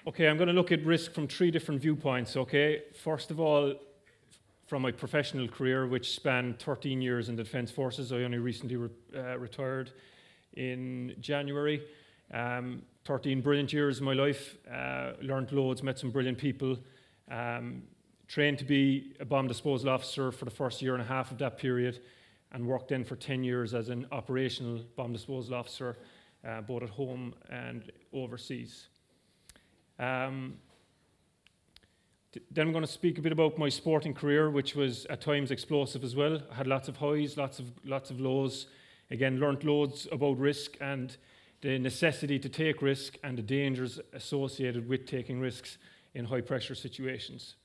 Okay, I'm going to look at risk from 3 different viewpoints, okay? First of all, from my professional career, which spanned 13 years in the Defence Forces. I only recently retired in January. 13 brilliant years of my life, learned loads, met some brilliant people, trained to be a bomb disposal officer for the first year and a half of that period, and worked then for 10 years as an operational bomb disposal officer, both at home and overseas. Then I'm going to speak a bit about my sporting career, which was at times explosive as well. I had lots of highs, lots of lows. Again, learnt loads about risk and the necessity to take risk and the dangers associated with taking risks in high pressure situations.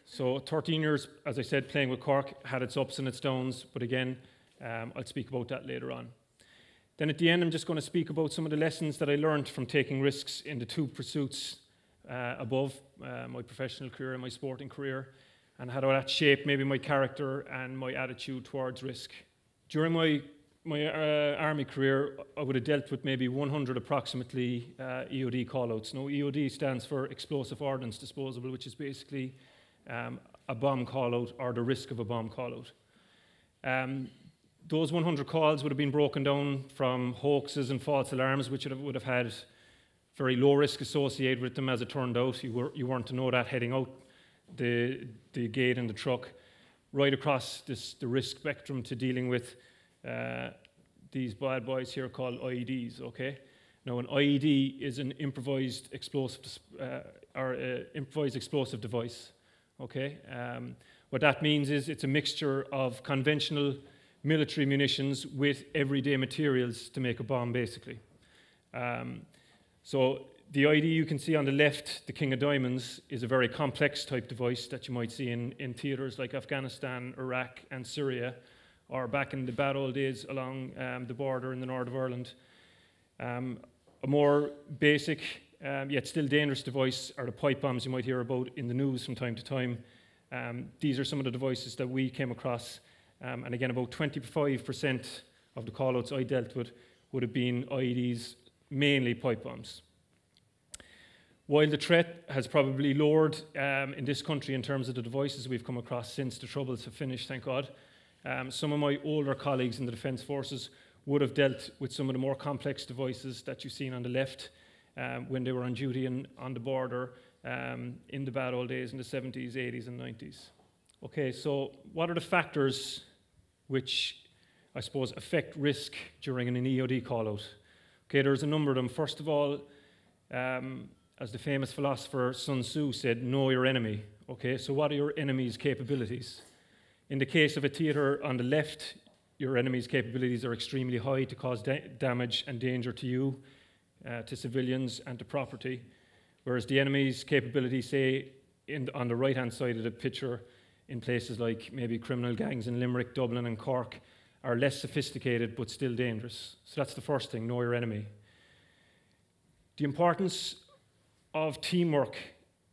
So 13 years, as I said, playing with Cork had its ups and its downs, but again, I'll speak about that later on. Then at the end, I'm just going to speak about some of the lessons that I learned from taking risks in the 2 pursuits above, my professional career and my sporting career, and how that shaped maybe my character and my attitude towards risk. During my army career, I would have dealt with maybe 100 approximately EOD callouts. Now, EOD stands for Explosive Ordnance Disposal, which is basically a bomb callout or the risk of a bomb callout. Those 100 calls would have been broken down from hoaxes and false alarms, which would have had very low risk associated with them, as it turned out. You weren't to know that heading out the gate in the truck, right across the risk spectrum to dealing with these bad boys here called Ieds, okay? Now, an Ied is an improvised explosive device, okay? What that means is it's a mixture of conventional military munitions with everyday materials to make a bomb, basically. So the Ied you can see on the left, the King of Diamonds, is a very complex type device that you might see in theatres like Afghanistan, Iraq, and Syria, or back in the bad old days along the border in the north of Ireland. A more basic, yet still dangerous device are the pipe bombs you might hear about in the news from time to time. These are some of the devices that we came across. And again, about 25% of the callouts I dealt with would have been IEDs, mainly pipe bombs. While the threat has probably lowered in this country in terms of the devices we've come across since the Troubles have finished, thank God, some of my older colleagues in the Defence Forces would have dealt with some of the more complex devices that you've seen on the left when they were on duty and on the border in the bad old days in the 70s, 80s, and 90s. Okay, so what are the factors which, I suppose, affect risk during an EOD call-out? Okay, there's a number of them. First of all, as the famous philosopher Sun Tzu said, know your enemy. Okay, so what are your enemy's capabilities? In the case of a theatre on the left, your enemy's capabilities are extremely high to cause damage and danger to you, to civilians, and to property. Whereas the enemy's capabilities, say, on the right-hand side of the picture, in places like maybe criminal gangs in Limerick, Dublin, and Cork, are less sophisticated but still dangerous. So that's the first thing, know your enemy. The importance of teamwork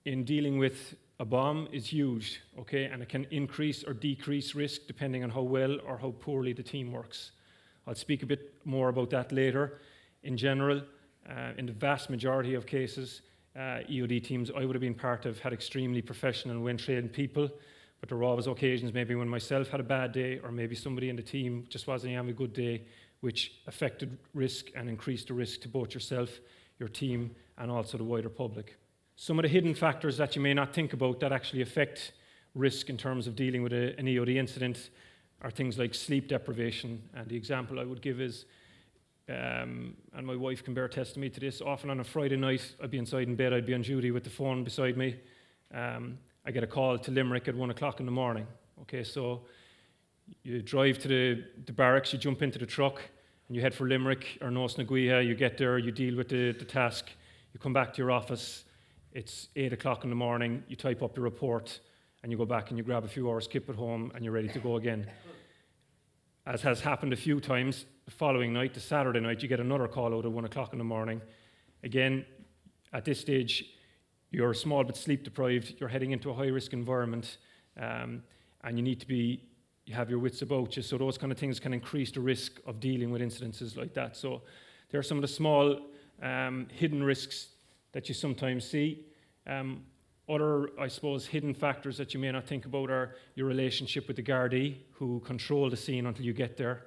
in dealing with a bomb is huge, okay, and it can increase or decrease risk depending on how well or how poorly the team works. I'll speak a bit more about that later. In general, in the vast majority of cases, EOD teams I would have been part of had extremely professional and well-trained people, but there were always occasions maybe when myself had a bad day or maybe somebody in the team just wasn't having a good day, which affected risk and increased the risk to both yourself, your team, and also the wider public. Some of the hidden factors that you may not think about that actually affect risk in terms of dealing with an EOD incident are things like sleep deprivation. And the example I would give is, and my wife can bear testimony to this, often on a Friday night, I'd be inside in bed, I'd be on duty with the phone beside me. I get a call to Limerick at 1 o'clock in the morning. Okay, so you drive to the barracks, you jump into the truck, and you head for Limerick or Nos na Gaoithe. You get there, you deal with the task, you come back to your office, it's 8 o'clock in the morning, you type up your report, and you go back and you grab a few hours kip at home, and you're ready to go again. As has happened a few times, the following night, the Saturday night, you get another call out at 1 o'clock in the morning. Again, at this stage, you're small but sleep deprived, you're heading into a high-risk environment, and you have your wits about you, so those kind of things can increase the risk of dealing with incidences like that. So there are some of the small hidden risks that you sometimes see. Other, I suppose, hidden factors that you may not think about are your relationship with the Gardaí, who control the scene until you get there.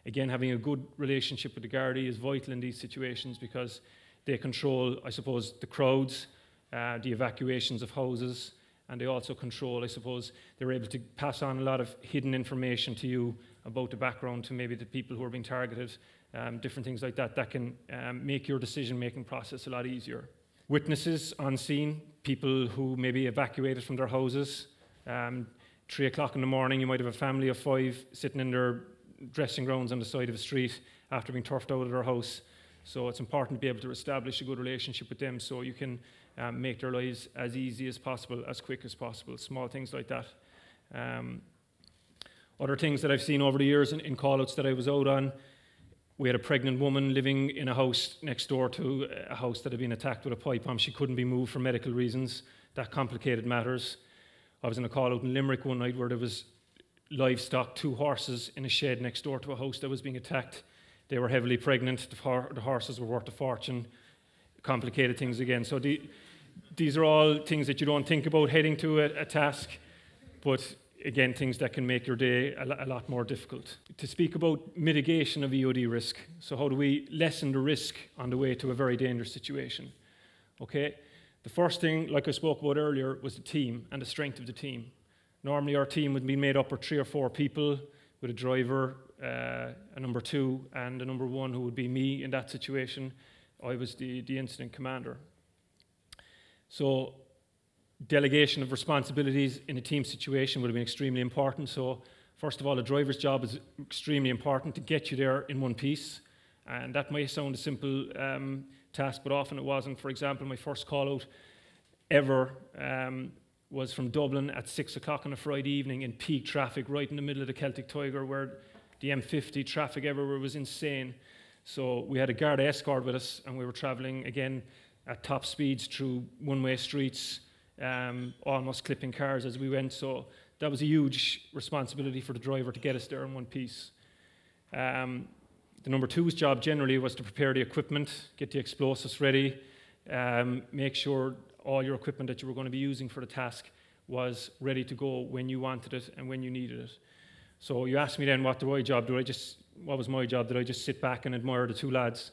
Again, having a good relationship with the Gardaí is vital in these situations because they control, I suppose, the crowds, the evacuations of houses, and they also control, I suppose, they're able to pass on a lot of hidden information to you about the background to maybe the people who are being targeted, different things like that, that can make your decision-making process a lot easier. Witnesses on scene, people who may be evacuated from their houses. 3 o'clock in the morning, you might have a family of 5 sitting in their dressing grounds on the side of a street after being turfed out of their house. So it's important to be able to establish a good relationship with them so you can make their lives as easy as possible, as quick as possible, small things like that. Other things that I've seen over the years in call-outs that I was out on, we had a pregnant woman living in a house next door to a house that had been attacked with a pipe bomb. She couldn't be moved for medical reasons. That complicated matters. I was in a call-out in Limerick one night where there was livestock, 2 horses in a shed next door to a house that was being attacked. They were heavily pregnant. The horses were worth a fortune. Complicated things again. So these are all things that you don't think about heading to a task, but again, things that can make your day a lot more difficult. To speak about mitigation of EOD risk, so how do we lessen the risk on the way to a very dangerous situation? Okay, the first thing, like I spoke about earlier, was the team and the strength of the team. Normally our team would be made up of 3 or 4 people with a driver, a number 2 and a number 1 who would be me in that situation. I was the incident commander. So delegation of responsibilities in a team situation would have been extremely important. So first of all, a driver's job is extremely important to get you there in one piece. And that may sound a simple task, but often it wasn't. For example, my first call out ever was from Dublin at 6 o'clock on a Friday evening in peak traffic right in the middle of the Celtic Tiger where the M50 traffic everywhere was insane. So we had a Garda escort with us and we were travelling again at top speeds through one-way streets, almost clipping cars as we went. So that was a huge responsibility for the driver to get us there in one piece. The number 2's job generally was to prepare the equipment, get the explosives ready, make sure all your equipment that you were going to be using for the task was ready to go when you wanted it and when you needed it. So you asked me then, what was my job? Did I just sit back and admire the 2 lads?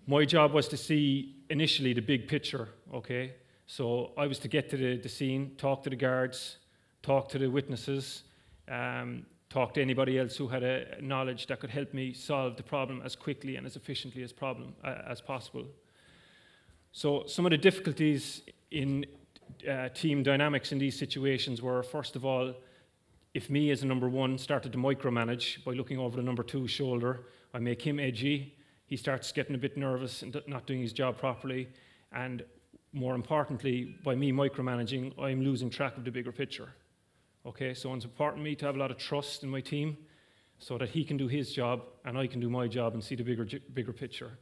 My job was to see initially the big picture, okay? So I was to get to the scene, talk to the guards, talk to the witnesses, talk to anybody else who had a knowledge that could help me solve the problem as quickly and as efficiently as possible. So some of the difficulties in team dynamics in these situations were, first of all, if me as a number 1 started to micromanage by looking over the number 2's shoulder, I make him edgy, he starts getting a bit nervous and not doing his job properly, and more importantly, by me micromanaging, I'm losing track of the bigger picture. Okay, so it's important to me to have a lot of trust in my team so that he can do his job and I can do my job and see the bigger picture.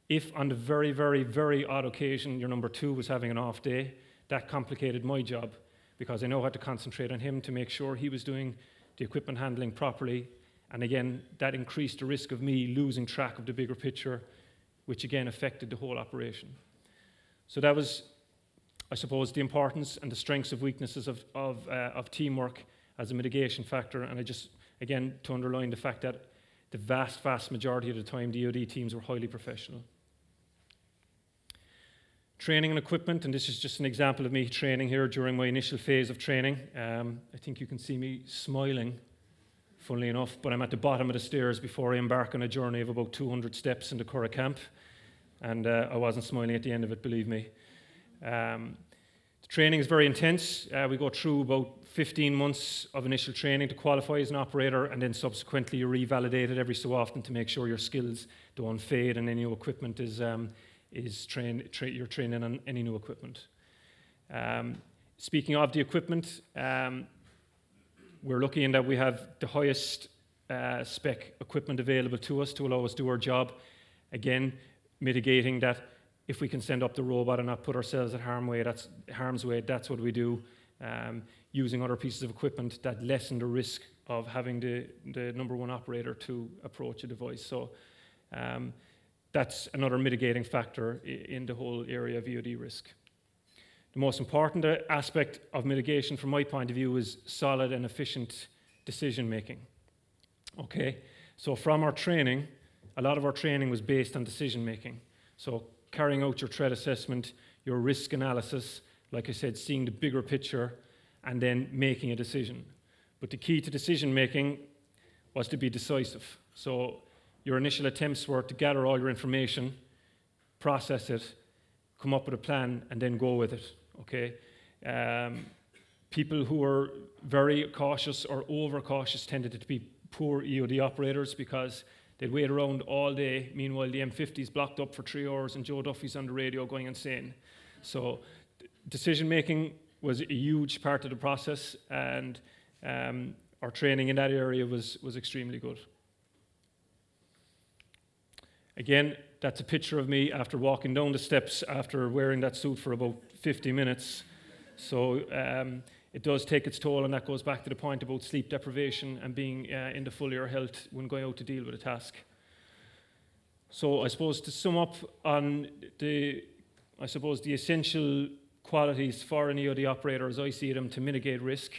If on the very, very, very odd occasion your number 2 was having an off day, that complicated my job because I know I had to concentrate on him to make sure he was doing the equipment handling properly. And again, that increased the risk of me losing track of the bigger picture, which again affected the whole operation. So that was, I suppose, the importance and the strengths and weaknesses of teamwork as a mitigation factor. And I just, again, to underline the fact that the vast, vast majority of the time, the EOD teams were highly professional. Training and equipment, and this is just an example of me training here during my initial phase of training. I think you can see me smiling, funnily enough, but I'm at the bottom of the stairs before I embark on a journey of about 200 steps into Cork camp, and I wasn't smiling at the end of it, believe me. The training is very intense. We go through about 15 months of initial training to qualify as an operator, and then subsequently you're revalidated every so often to make sure your skills don't fade and any new equipment you're training on any new equipment. Speaking of the equipment, we're lucky in that we have the highest spec equipment available to us to allow us to do our job. Again, mitigating that if we can send up the robot and not put ourselves at harm's way, that's what we do. Using other pieces of equipment that lessen the risk of having the number 1 operator to approach a device. So that's another mitigating factor in the whole area of EOD risk. The most important aspect of mitigation from my point of view is solid and efficient decision making. Okay, so from our training, a lot of our training was based on decision making. So carrying out your threat assessment, your risk analysis, like I said, seeing the bigger picture, and then making a decision. But the key to decision making was to be decisive. So your initial attempts were to gather all your information, process it, come up with a plan, and then go with it. Okay. People who were very cautious or over-cautious tended to be poor EOD operators because they'd wait around all day. Meanwhile, the M50's blocked up for 3 hours and Joe Duffy's on the radio going insane. So decision-making was a huge part of the process, and our training in that area was extremely good. Again, that's a picture of me after walking down the steps after wearing that suit for about 50 minutes. So it does take its toll, and that goes back to the point about sleep deprivation and being in the full of your health when going out to deal with a task. So I suppose to sum up on the essential qualities for an EOD operator as I see them to mitigate risk,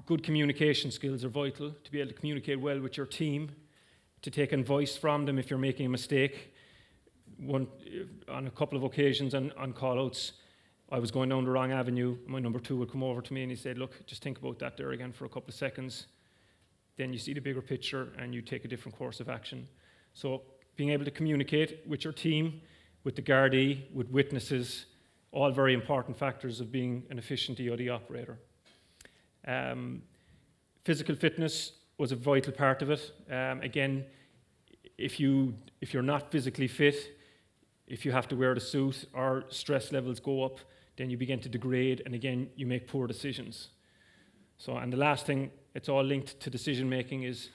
good communication skills are vital, to be able to communicate well with your team, to take advice from them if you're making a mistake. On a couple of occasions on call-outs, I was going down the wrong avenue. My number 2 would come over to me and he said, look, just think about that there again for a couple of seconds. Then you see the bigger picture and you take a different course of action. So being able to communicate with your team, with the Gardaí, with witnesses, all very important factors of being an efficient EOD operator. Physical fitness was a vital part of it. Again, if you're not physically fit, if you have to wear the suit or stress levels go up, then you begin to degrade, and again, you make poor decisions. So, and the last thing, it's all linked to decision making, is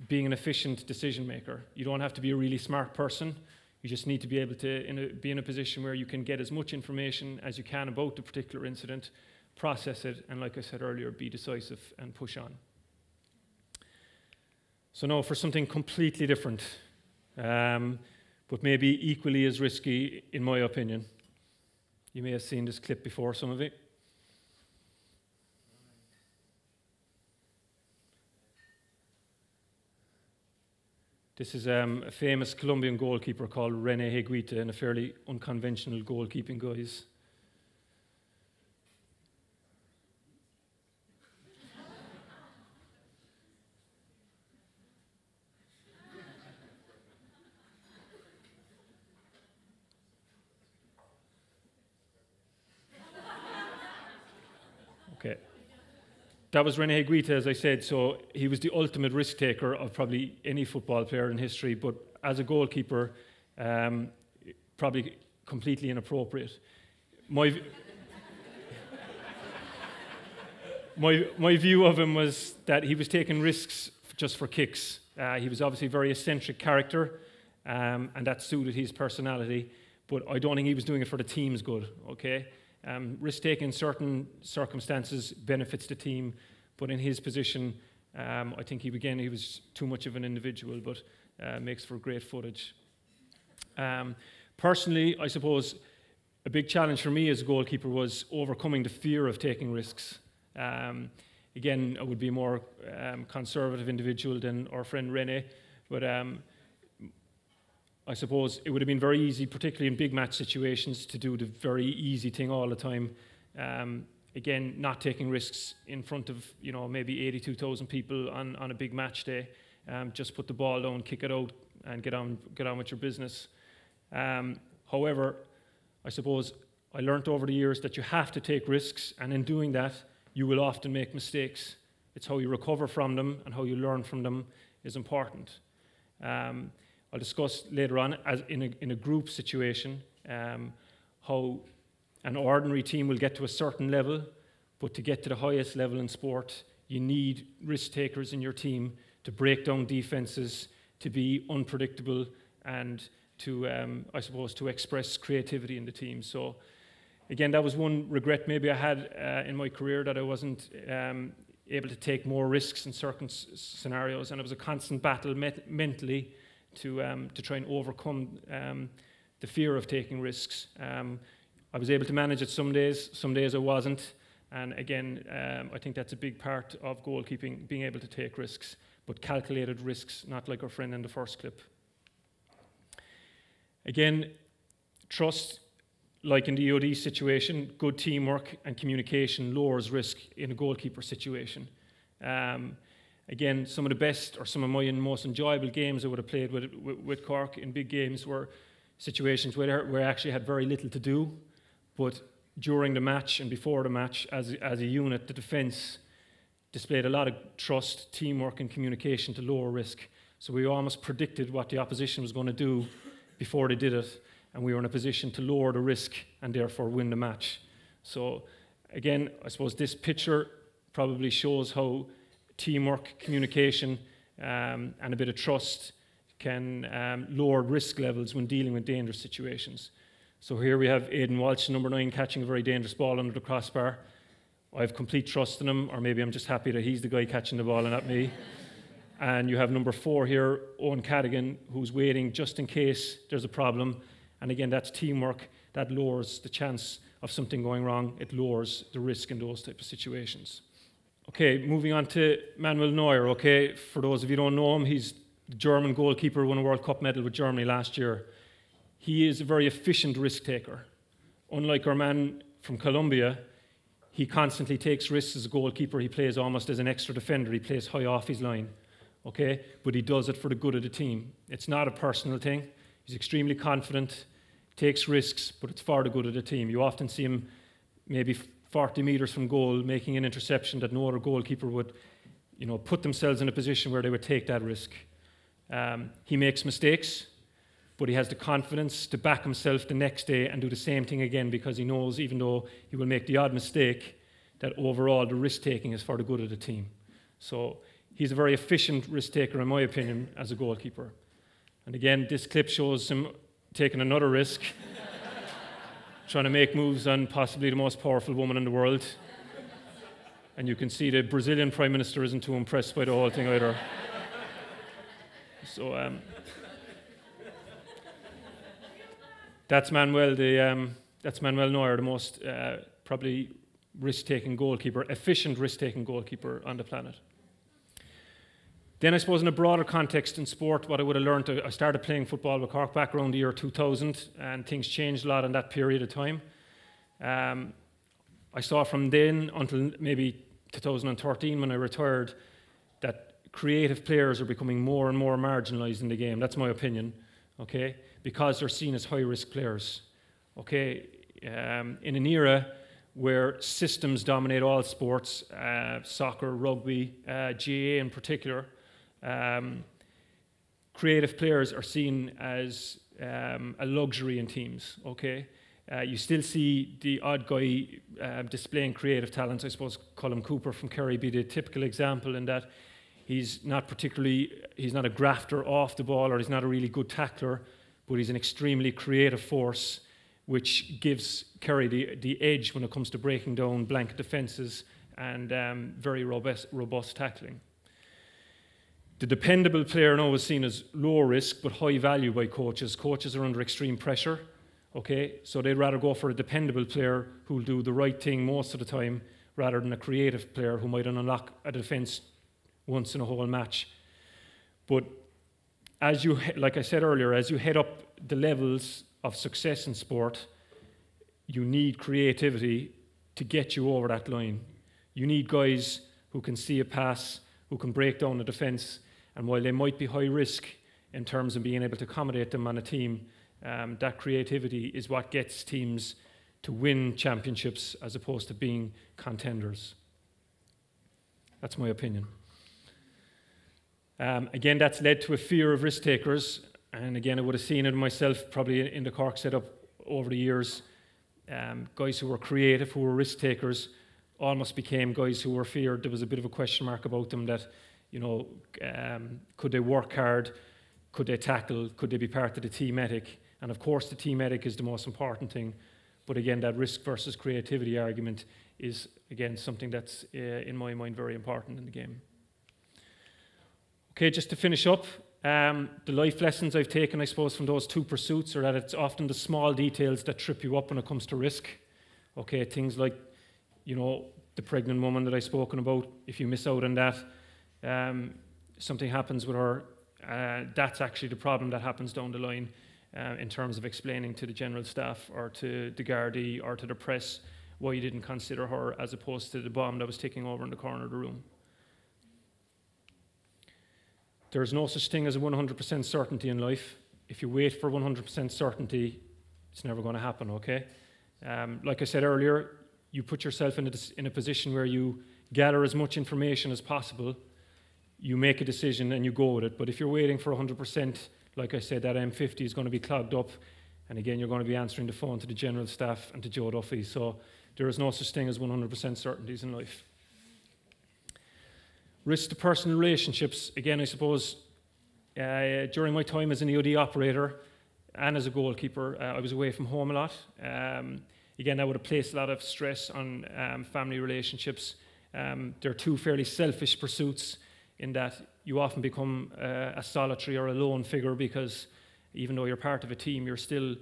being an efficient decision maker. You don't have to be a really smart person. You just need to be able to be in a position where you can get as much information as you can about the particular incident, process it, and like I said earlier, be decisive and push on. So now for something completely different, but maybe equally as risky in my opinion. You may have seen this clip before, some of it. This is a famous Colombian goalkeeper called René Higuita in a fairly unconventional goalkeeping guise. Okay. That was René Higuita, as I said, so he was the ultimate risk taker of probably any football player in history, but as a goalkeeper, probably completely inappropriate. My view of him was that he was taking risks just for kicks. He was obviously a very eccentric character, and that suited his personality, but I don't think he was doing it for the team's good, okay? Risk-taking in certain circumstances benefits the team, but in his position, I think he was too much of an individual, but makes for great footage. Personally, I suppose a big challenge for me as a goalkeeper was overcoming the fear of taking risks. Again, I would be a more conservative individual than our friend René, but I suppose it would have been very easy, particularly in big match situations, to do the very easy thing all the time. Again, not taking risks in front of, maybe 82,000 people on a big match day. Just put the ball down, kick it out, and get on with your business. However, I suppose I learned over the years that you have to take risks, and in doing that, you will often make mistakes. It's how you recover from them and how you learn from them is important. I'll discuss later on, as in a group situation, how an ordinary team will get to a certain level, but to get to the highest level in sport, you need risk takers in your team to break down defenses, to be unpredictable, and to, I suppose, to express creativity in the team. So, again, that was one regret maybe I had in my career, that I wasn't able to take more risks in certain scenarios, and it was a constant battle mentally to try and overcome the fear of taking risks. I was able to manage it some days I wasn't. And again, I think that's a big part of goalkeeping, being able to take risks, but calculated risks, not like our friend in the first clip. Again, trust, like in the EOD situation, good teamwork and communication lowers risk in a goalkeeper situation. Again, some of the best or some of my most enjoyable games I would have played with Cork in big games were situations where I actually had very little to do, but during the match and before the match, as a unit, the defence displayed a lot of trust, teamwork and communication to lower risk. So we almost predicted what the opposition was going to do before they did it, and we were in a position to lower the risk and therefore win the match. So again, I suppose this picture probably shows how teamwork, communication and a bit of trust can lower risk levels when dealing with dangerous situations. So here we have Aidan Walsh, number 9, catching a very dangerous ball under the crossbar. I have complete trust in him, or maybe I'm just happy that he's the guy catching the ball and not me. And you have number 4 here, Owen Cadigan, who's waiting just in case there's a problem. And again, that's teamwork. That lowers the chance of something going wrong. It lowers the risk in those type of situations. Okay, moving on to Manuel Neuer. Okay, for those of you who don't know him, he's the German goalkeeper, won a World Cup medal with Germany last year. He is a very efficient risk taker. Unlike our man from Colombia, he constantly takes risks as a goalkeeper. He plays almost as an extra defender. He plays high off his line, okay? But he does it for the good of the team. It's not a personal thing. He's extremely confident, takes risks, but it's for the good of the team. You often see him maybe 40 metres from goal making an interception that no other goalkeeper would, put themselves in a position where they would take that risk. He makes mistakes, but he has the confidence to back himself the next day and do the same thing again, because he knows, even though he will make the odd mistake, that overall the risk-taking is for the good of the team. So he's a very efficient risk-taker, in my opinion, as a goalkeeper. And again, this clip shows him taking another risk, trying to make moves on possibly the most powerful woman in the world. And you can see the Brazilian Prime Minister isn't too impressed by the whole thing either. So that's Manuel Neuer, the most probably risk-taking goalkeeper, efficient risk-taking goalkeeper on the planet. Then I suppose in a broader context in sport, what I would have learned, I started playing football with Cork back around the year 2000, and things changed a lot in that period of time. I saw from then until maybe 2013 when I retired that creative players are becoming more and more marginalised in the game. That's my opinion, okay? Because they're seen as high-risk players, okay? In an era where systems dominate all sports, soccer, rugby, GAA in particular, creative players are seen as a luxury in teams, okay? You still see the odd guy displaying creative talents. I suppose Colm Cooper from Kerry be the typical example in that he's not a grafter off the ball, or he's not a really good tackler, but he's an extremely creative force which gives Kerry the edge when it comes to breaking down blanket defences and very robust tackling. The dependable player now is seen as low risk but high value by coaches. Coaches are under extreme pressure, okay? So they'd rather go for a dependable player who'll do the right thing most of the time rather than a creative player who might unlock a defence once in a whole match. But like I said earlier, as you head up the levels of success in sport, you need creativity to get you over that line. You need guys who can see a pass, who can break down a defence, and while they might be high risk in terms of being able to accommodate them on a team, that creativity is what gets teams to win championships as opposed to being contenders. That's my opinion. Again, that's led to a fear of risk takers, and again, I would have seen it myself probably in the Cork setup over the years. Guys who were creative, who were risk takers, almost became guys who were feared. There was a bit of a question mark about them that, could they work hard? Could they tackle? Could they be part of the team ethic? And of course, the team ethic is the most important thing. But again, that risk versus creativity argument is, again, something that's, in my mind, very important in the game. Okay, just to finish up, the life lessons I've taken, I suppose, from those two pursuits are that it's often the small details that trip you up when it comes to risk. Okay, things like, you know, the pregnant woman that I've spoken about. If you miss out on that, something happens with her. That's actually the problem that happens down the line in terms of explaining to the general staff or to the Gardaí or to the press why you didn't consider her as opposed to the bomb that was ticking over in the corner of the room. There's no such thing as a 100% certainty in life. If you wait for 100% certainty, it's never going to happen, okay? Like I said earlier, you put yourself in a position where you gather as much information as possible, you make a decision and you go with it. But if you're waiting for 100%, like I said, that M50 is going to be clogged up, and again, you're going to be answering the phone to the general staff and to Joe Duffy. So there is no such thing as 100% certainties in life. Risk to personal relationships. Again, I suppose during my time as an EOD operator and as a goalkeeper, I was away from home a lot. Again, that would have placed a lot of stress on family relationships. They're two fairly selfish pursuits in that you often become a solitary or a lone figure, because even though you're part of a team, you're still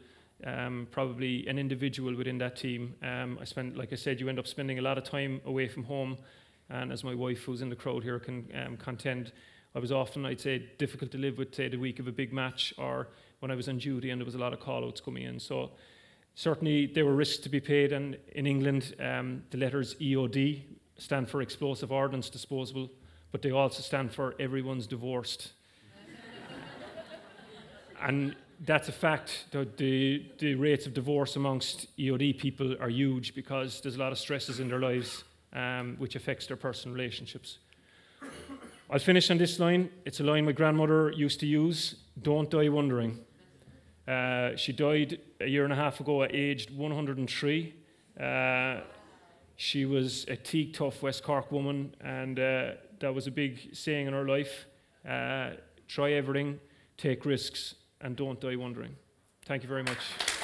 probably an individual within that team. Like I said, you end up spending a lot of time away from home, and as my wife, who's in the crowd here, can contend, I was often, I'd say, difficult to live with, say, the week of a big match, or when I was on duty and there was a lot of call-outs coming in. So certainly there were risks to be paid, and in England, the letters EOD stand for Explosive Ordnance Disposal, but they also stand for Everyone's Divorced. And that's a fact. The rates of divorce amongst EOD people are huge because there's a lot of stresses in their lives, which affects their personal relationships. I'll finish on this line. It's a line my grandmother used to use: "Don't die wondering." She died a year and a half ago at aged 103. She was a teak tough West Cork woman, and that was a big saying in her life. Try everything, take risks, and don't die wondering. Thank you very much.